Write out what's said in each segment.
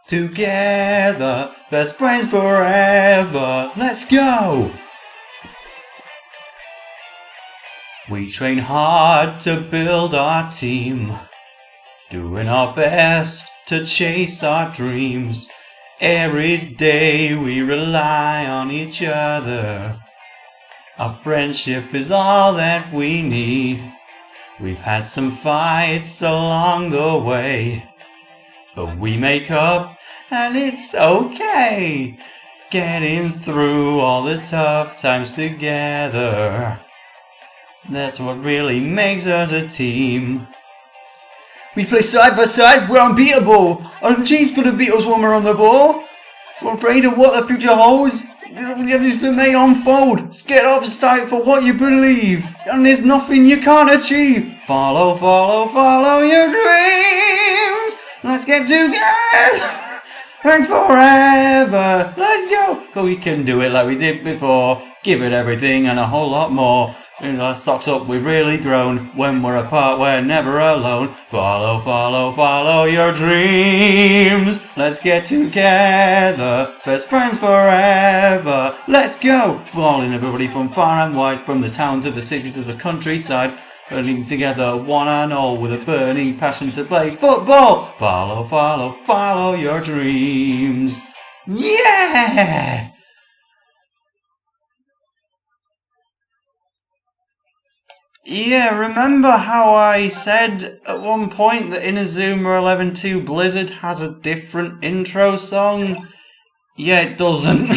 Together, best friends forever, let's go! We train hard to build our team, doing our best to chase our dreams. Every day we rely on each other. Our friendship is all that we need. We've had some fights along the way, but we make up and it's okay. Getting through all the tough times together. That's what really makes us a team. We play side by side, we're unbeatable. Our teams put a Beatles when we're on the ball. We're afraid of what the future holds. That may unfold. Get up, strive for what you believe, and there's nothing you can't achieve. Follow, follow, follow your dreams. Let's get together and forever. Let's go. But we can do it like we did before. Give it everything and a whole lot more. In our socks up, we've really grown. When we're apart, we're never alone. Follow, follow, follow your dreams. Let's get together, best friends forever. Let's go. Falling everybody from far and wide, from the town to the city to the countryside. Burning together, one and all, with a burning passion to play football. Follow, follow, follow your dreams. Yeah! Yeah, remember how I said at one point that Inazuma 11-2 Blizzard has a different intro song? Yeah, it doesn't.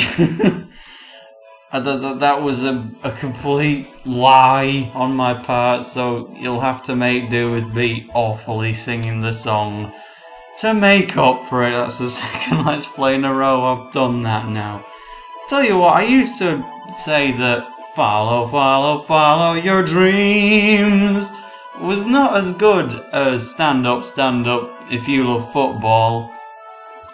That was a complete lie on my part, so you'll have to make do with me awfully singing the song to make up for it. That's the second Let's Play in a row I've done that now. Tell you what, I used to say that follow, follow, follow your dreams was not as good as stand up, if you love football.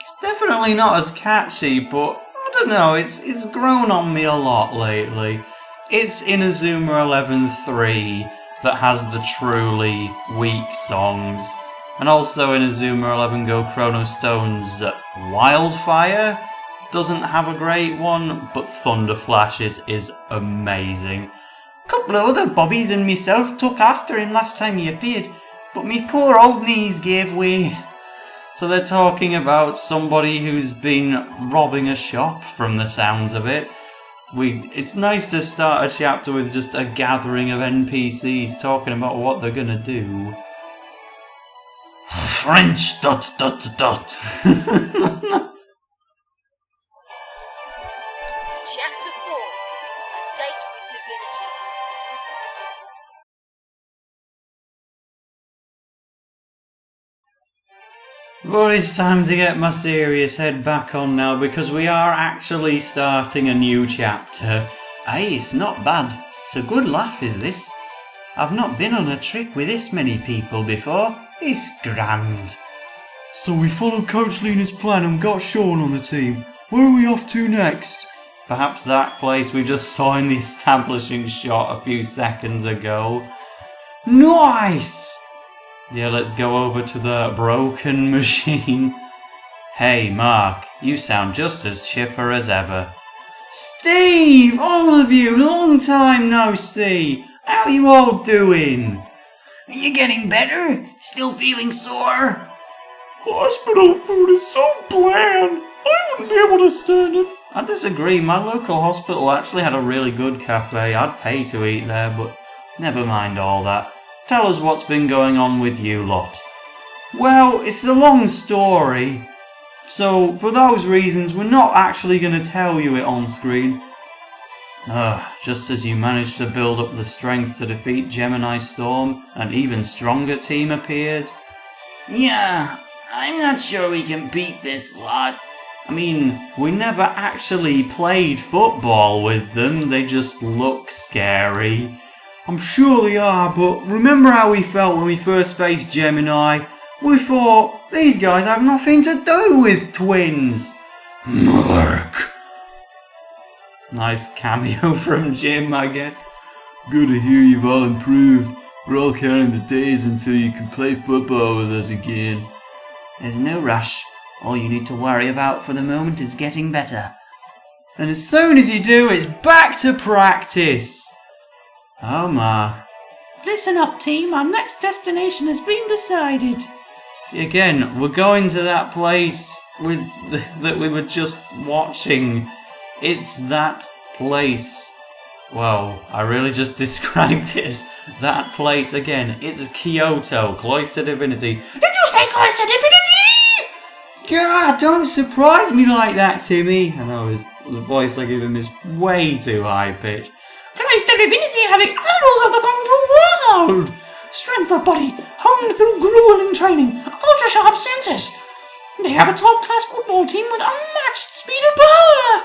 It's definitely not as catchy, but I don't know, it's grown on me a lot lately. It's Inazuma 11-3 that has the truly weak songs, and also Inazuma 11 Go Chrono Stone's Wildfire doesn't have a great one, but Thunder Flashes is amazing. A couple of other bobbies and myself took after him last time he appeared, but me poor old knees gave way. So they're talking about somebody who's been robbing a shop from the sounds of it. It's nice to start a chapter with just a gathering of NPCs talking about what they're gonna do. French ... Chapter 4, A Date with Divinity. But it's time to get my serious head back on now, because we are actually starting a new chapter. Aye, it's not bad. It's a good laugh, is this? I've not been on a trip with this many people before. It's grand. So we followed Coach Lena's plan and got Sean on the team. Where are we off to next? Perhaps that place we just saw in the establishing shot a few seconds ago. Nice! Yeah, let's go over to the broken machine. Hey, Mark, you sound just as chipper as ever. Steve! All of you! Long time no see! How you all doing? Are you getting better? Still feeling sore? Hospital food is so bland! I wouldn't be able to stand it. I disagree, my local hospital actually had a really good cafe. I'd pay to eat there, but never mind all that. Tell us what's been going on with you lot. Well, it's a long story. So, for those reasons, we're not actually going to tell you it on screen. Just as you managed to build up the strength to defeat Gemini Storm, an even stronger team appeared. Yeah, I'm not sure we can beat this lot. I mean, we never actually played football with them, they just look scary. I'm sure they are, but remember how we felt when we first faced Gemini? We thought, these guys have nothing to do with twins. Mark. Nice cameo from Jim, I guess. Good to hear you've all improved. We're all counting the days until you can play football with us again. There's no rush. All you need to worry about for the moment is getting better. And as soon as you do, it's back to practice. Oh my. Listen up, team. Our next destination has been decided. Again, we're going to that place that we were just watching. It's that place. Wow, I really just described it as that place again. It's Kyoto, Closter Divinity. Did you say Closter Divinity? God, don't surprise me like that, Timmy. I know the voice I give him is way too high pitched. Closter Divinity are the idols of the Kung Fu world. Strength of body, honed through grueling training, ultra-sharp senses. They have a top-class football team with unmatched speed and power.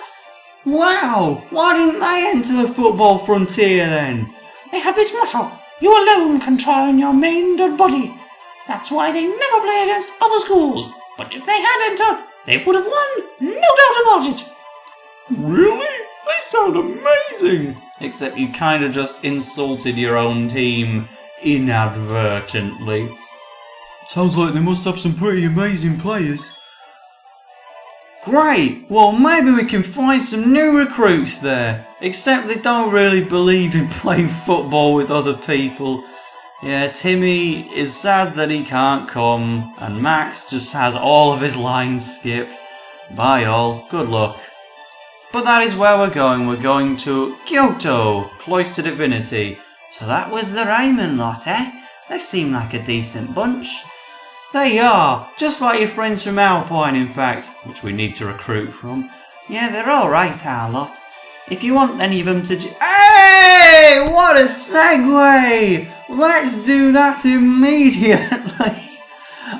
Wow, why didn't they enter the football frontier then? They have this motto: you alone can train your mind and body. That's why they never play against other schools. But if they had entered, they would have won, no doubt about it. Really? They sound amazing! Except you kind of just insulted your own team inadvertently. Sounds like they must have some pretty amazing players. Great! Well, maybe we can find some new recruits there. Except they don't really believe in playing football with other people. Yeah, Timmy is sad that he can't come, and Max just has all of his lines skipped. Bye all, good luck. But that is where we're going. We're going to Kyoto, Closter Divinity. So that was the Raimon lot, eh? They seem like a decent bunch. They are, just like your friends from Alpine, in fact, which we need to recruit from. Yeah, they're alright, our lot. If you want any of them to Hey! What a segue! Let's do that immediately!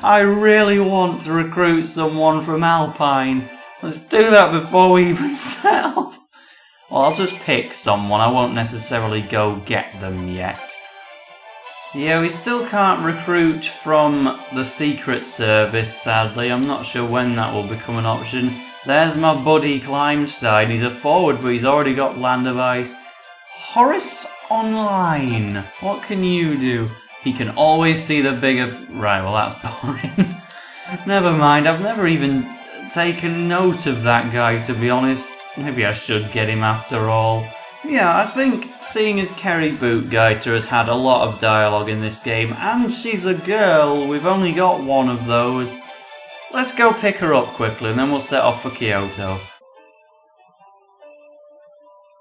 I really want to recruit someone from Alpine. Let's do that before we even set off. Well, I'll just pick someone. I won't necessarily go get them yet. Yeah, we still can't recruit from the Secret Service, sadly. I'm not sure when that will become an option. There's my buddy Climbstein. He's a forward, but he's already got Land of Ice. Horace Online. What can you do? He can always see the bigger... Right, well that's boring. Never mind, I've never even taken note of that guy, to be honest. Maybe I should get him after all. Yeah, I think seeing as Kerry Bootgaiter has had a lot of dialogue in this game, and she's a girl, we've only got one of those. Let's go pick her up quickly and then we'll set off for Kyoto.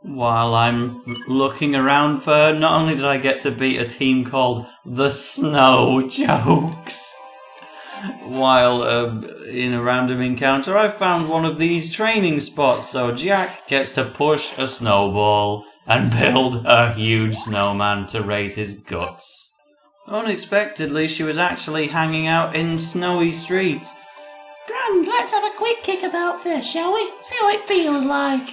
While I'm looking around for her, not only did I get to beat a team called the Snow Jokes, while in a random encounter I found one of these training spots, so Jack gets to push a snowball and build a huge snowman to raise his guts. Unexpectedly, she was actually hanging out in snowy streets. Grand, let's have a quick kickabout first, shall we? See how it feels like.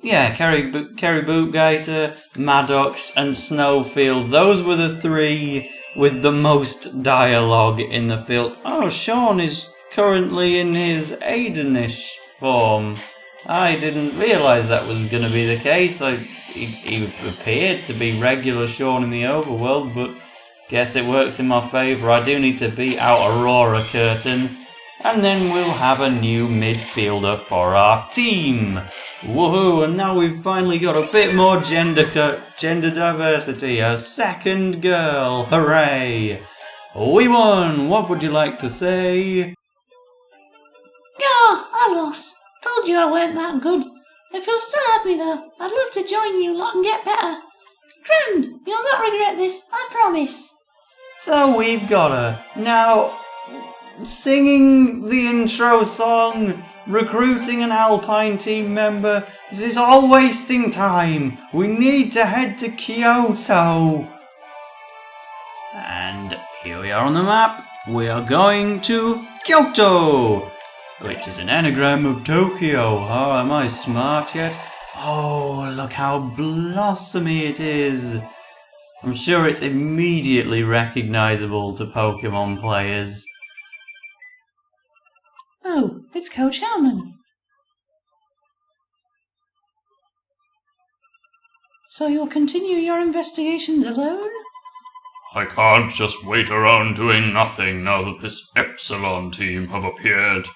Yeah, Kerry Bootgaiter, Maddox and Snowfield, those were the three with the most dialogue in the field. Oh, Sean is currently in his Aidenish form. I didn't realise that was going to be the case. He appeared to be regular Sean in the overworld, but guess it works in my favour. I do need to beat out Aurora Curtain, and then we'll have a new midfielder for our team. Woohoo! And now we've finally got a bit more gender diversity. A second girl. Hooray! We won! What would you like to say? Yeah, I lost. Told you I weren't that good. I feel so happy though. I'd love to join you lot and get better. Grand, you'll not regret this, I promise. So we've got her. Now, singing the intro song, recruiting an Alpine team member, this is all wasting time. We need to head to Kyoto. And here we are on the map. We are going to Kyoto, which is an anagram of Tokyo. Oh, am I smart yet? Oh, look how blossomy it is. I'm sure it's immediately recognisable to Pokemon players. Oh, it's Coach Hellman. So you'll continue your investigations alone? I can't just wait around doing nothing now that this Epsilon team have appeared.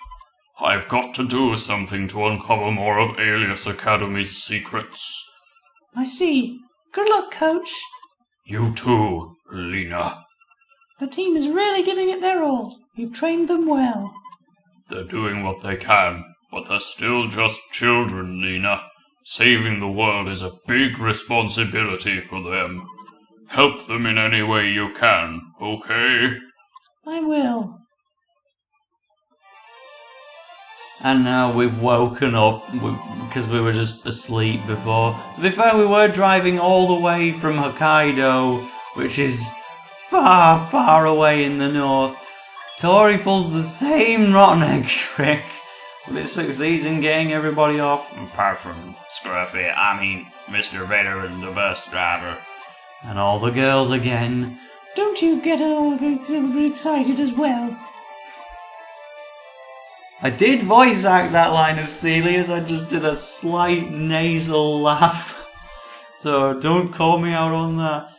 I've got to do something to uncover more of Alias Academy's secrets. I see. Good luck, Coach. You too, Lena. The team is really giving it their all. You've trained them well. They're doing what they can, but they're still just children, Lena. Saving the world is a big responsibility for them. Help them in any way you can, okay? I will. And now we've woken up because we were just asleep before. To be fair, we were driving all the way from Hokkaido, which is far, far away in the north. Tori pulls the same rotten egg trick, but it succeeds in getting everybody off. Apart from Scruffy, Mr. Vader is the best driver. And all the girls again. Don't you get all excited as well. I did voice act that line of Celia's, I just did a slight nasal laugh. So don't call me out on that.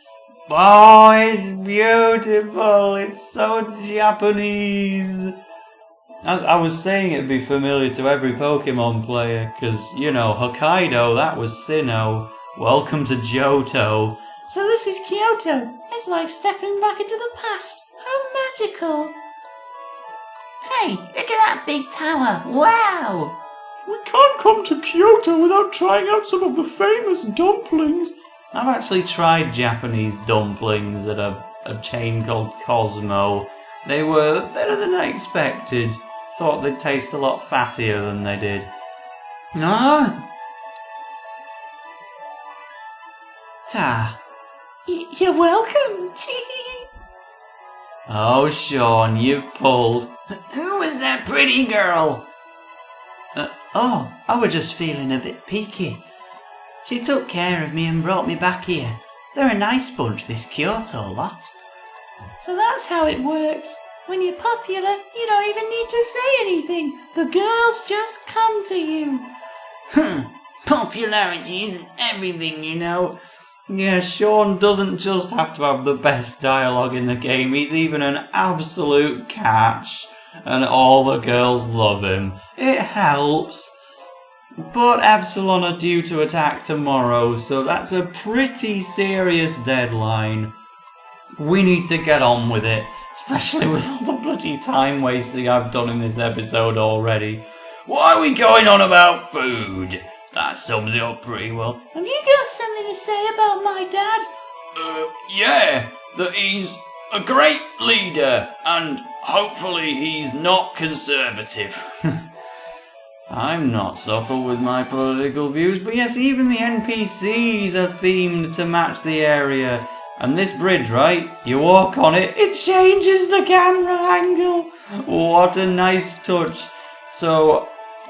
Oh, it's beautiful, it's so Japanese. As I was saying, it'd be familiar to every Pokemon player, because, you know, Hokkaido, that was Sinnoh. Welcome to Johto. So this is Kyoto. It's like stepping back into the past. How magical. Hey, look at that big tower. Wow. We can't come to Kyoto without trying out some of the famous dumplings. I've actually tried Japanese dumplings at a chain called Cosmo. They were better than I expected. Thought they'd taste a lot fattier than they did. No. Ta. You're welcome. Oh, Sean, you've pulled. Who was that pretty girl? I was just feeling a bit peaky. She took care of me and brought me back here. They're a nice bunch, this Kyoto lot. So that's how it works. When you're popular, you don't even need to say anything. The girls just come to you. Popularity isn't everything, you know. Yeah, Sean doesn't just have to have the best dialogue in the game, he's even an absolute catch. And all the girls love him. It helps. But Epsilon are due to attack tomorrow, so that's a pretty serious deadline. We need to get on with it, especially with all the bloody time wasting I've done in this episode already. Why are we going on about food? That sums it up pretty well. Have you got something to say about my dad? Yeah, that he's a great leader, and hopefully he's not conservative. I'm not subtle with my political views, but yes, even the NPCs are themed to match the area. And this bridge, right? You walk on it, it changes the camera angle. What a nice touch. So,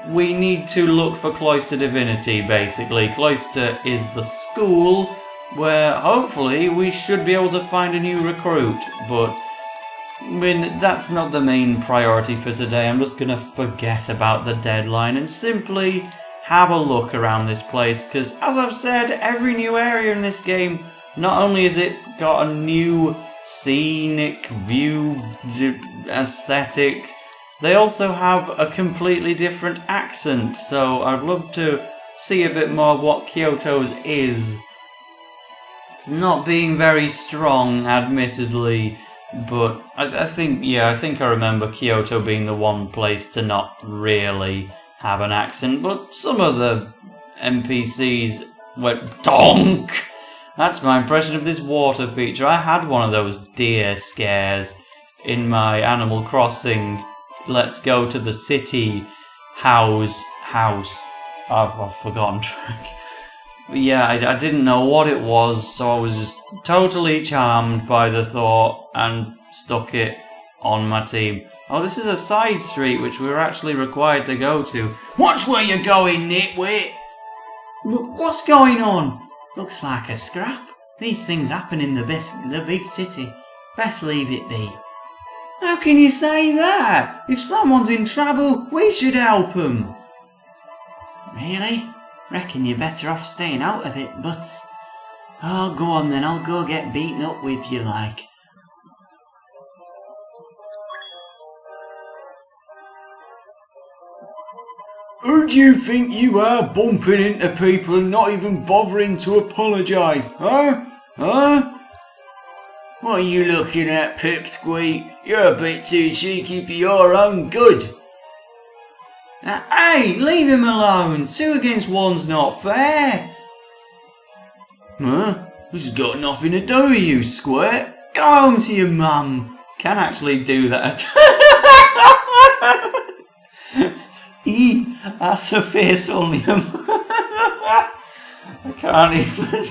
we need to look for Closter Divinity, basically. Closter is the school where hopefully we should be able to find a new recruit, but that's not the main priority for today. I'm just gonna forget about the deadline and simply have a look around this place, because as I've said, every new area in this game, not only has it got a new scenic view aesthetic, they also have a completely different accent, so I'd love to see a bit more of what Kyoto's is. It's not being very strong, admittedly, but I think I remember Kyoto being the one place to not really have an accent, but some of the NPCs went donk! That's my impression of this water feature. I had one of those deer scares in my Animal Crossing Let's Go to the City house. I've forgotten track. But yeah, I didn't know what it was, so I was just totally charmed by the thought and stuck it on my team. Oh, this is a side street which we were actually required to go to. Watch where you're going, nitwit! What's going on? Looks like a scrap. These things happen in the big city. Best leave it be. How can you say that? If someone's in trouble, we should help them. Really? Reckon you're better off staying out of it, but... Oh, go on then, I'll go get beaten up with you, like. Who do you think you are, bumping into people and not even bothering to apologise, huh? Huh? What are you looking at, Pipsqueak? You're a bit too cheeky for your own good. Hey, leave him alone. 2 against 1's not fair. Huh? This has got nothing to do with you, Squirt. Go home to your mum. Can actually do that. That's a fierce William. I can't even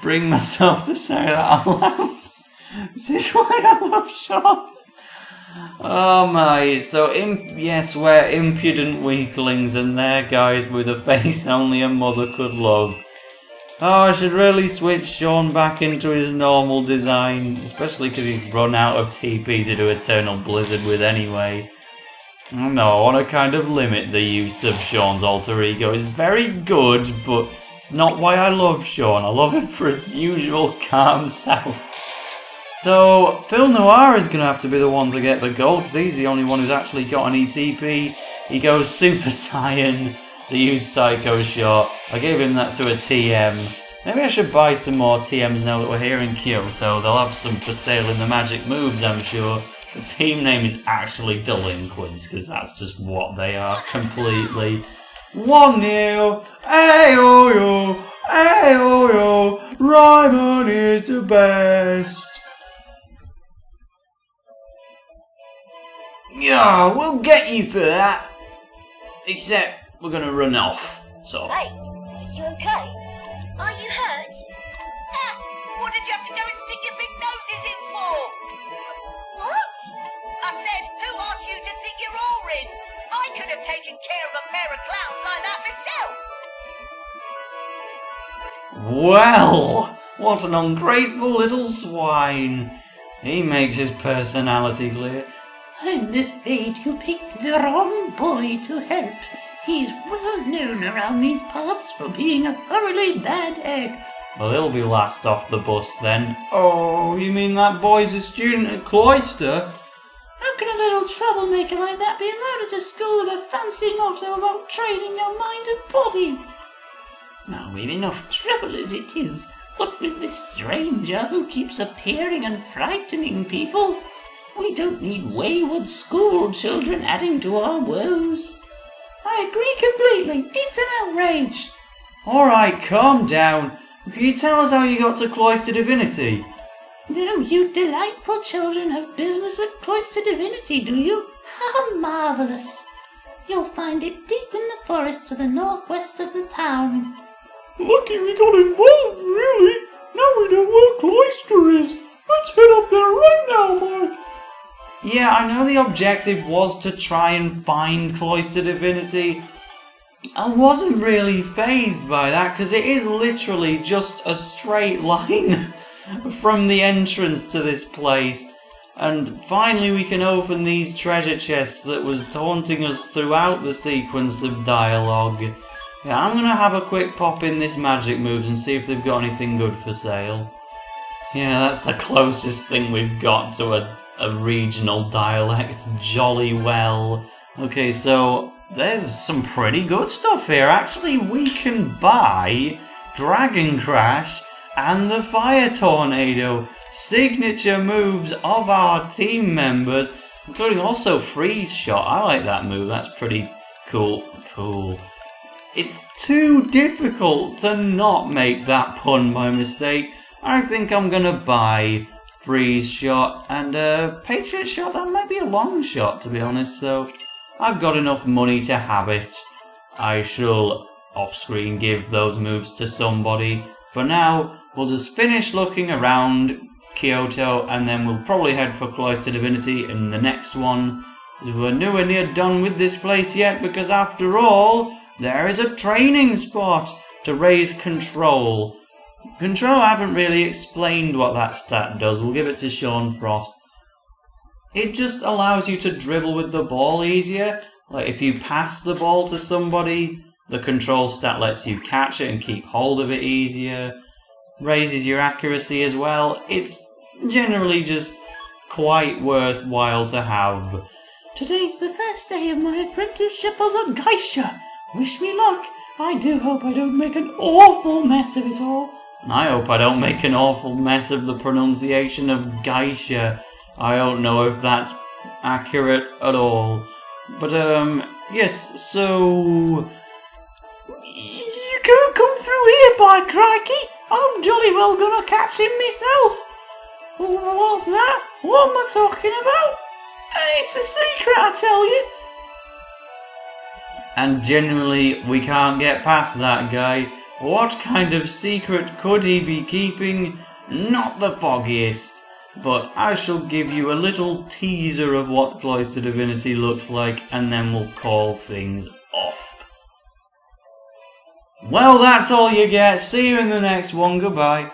bring myself to say that out loud. This is why I love Sean. Oh my, so yes, we're impudent weaklings, and they're guys with a face only a mother could love. Oh, I should really switch Sean back into his normal design, especially because he's run out of TP to do Eternal Blizzard with anyway. No, I want to kind of limit the use of Sean's alter ego. It's very good, but it's not why I love Sean. I love him for his usual calm self. So, Phil Noir is going to have to be the one to get the goal, because he's the only one who's actually got an ETP. He goes Super Saiyan to use Psycho Shot. I gave him that through a TM. Maybe I should buy some more TMs now that we're here in Kyoto. They'll have some for sale in the magic moves, I'm sure. The team name is actually Delinquents, because that's just what they are completely. 1-0, ayo-yo, ayo-yo, Raimon is the best. Yeah, we'll get you for that. Except we're gonna run off, so. Hey, you okay? Are you hurt? Ah, what did you have to go and stick your big noses in for? What? I said, who asked you to stick your oar in? I could have taken care of a pair of clowns like that myself. Well, what an ungrateful little swine. He makes his personality clear. I'm afraid you picked the wrong boy to help. He's well known around these parts for being a thoroughly bad egg. Well, he'll be last off the bus then. Oh, you mean that boy's a student at Closter? How can a little troublemaker like that be allowed to school with a fancy motto about training your mind and body? Now, we've enough trouble as it is. What with this stranger who keeps appearing and frightening people? We don't need wayward school children adding to our woes. I agree completely. It's an outrage. Alright, calm down. Can you tell us how you got to Closter Divinity? No, you delightful children have business at Closter Divinity, do you? How marvellous. You'll find it deep in the forest to the northwest of the town. Lucky we got involved, really. Now we know where Closter is. Let's head up there right now, Mark. Yeah, I know the objective was to try and find Closter Divinity. I wasn't really fazed by that, because it is literally just a straight line from the entrance to this place. And finally we can open these treasure chests that was taunting us throughout the sequence of dialogue. Yeah, I'm going to have a quick pop in this magic moves and see if they've got anything good for sale. Yeah, that's the closest thing we've got to a regional dialect, jolly well. Okay, so there's some pretty good stuff here. Actually, we can buy Dragon Crash and the Fire Tornado, signature moves of our team members, including also Freeze Shot. I like that move, that's pretty cool. It's too difficult to not make that pun by mistake. I think I'm gonna buy Freeze Shot and Patriot Shot. That might be a long shot, to be honest, so I've got enough money to have it. I shall off-screen give those moves to somebody. For now, we'll just finish looking around Kyoto, and then we'll probably head for Closter Divinity in the next one. We're nowhere near done with this place yet, because after all, there is a training spot to raise control. Control, I haven't really explained what that stat does. We'll give it to Sean Frost. It just allows you to dribble with the ball easier. Like if you pass the ball to somebody, the control stat lets you catch it and keep hold of it easier. Raises your accuracy as well. It's generally just quite worthwhile to have. Today's the first day of my apprenticeship as a Geisha. Wish me luck. I do hope I don't make an awful mess of it all. And I hope I don't make an awful mess of the pronunciation of Geisha. I don't know if that's accurate at all. But, yes, so... You can't come through here, by crikey. I'm jolly well gonna catch him myself. What's that? What am I talking about? It's a secret, I tell you. And generally, we can't get past that guy. What kind of secret could he be keeping? Not the foggiest. But I shall give you a little teaser of what Cloister Divinity looks like, and then we'll call things off. Well, that's all you get. See you in the next one. Goodbye.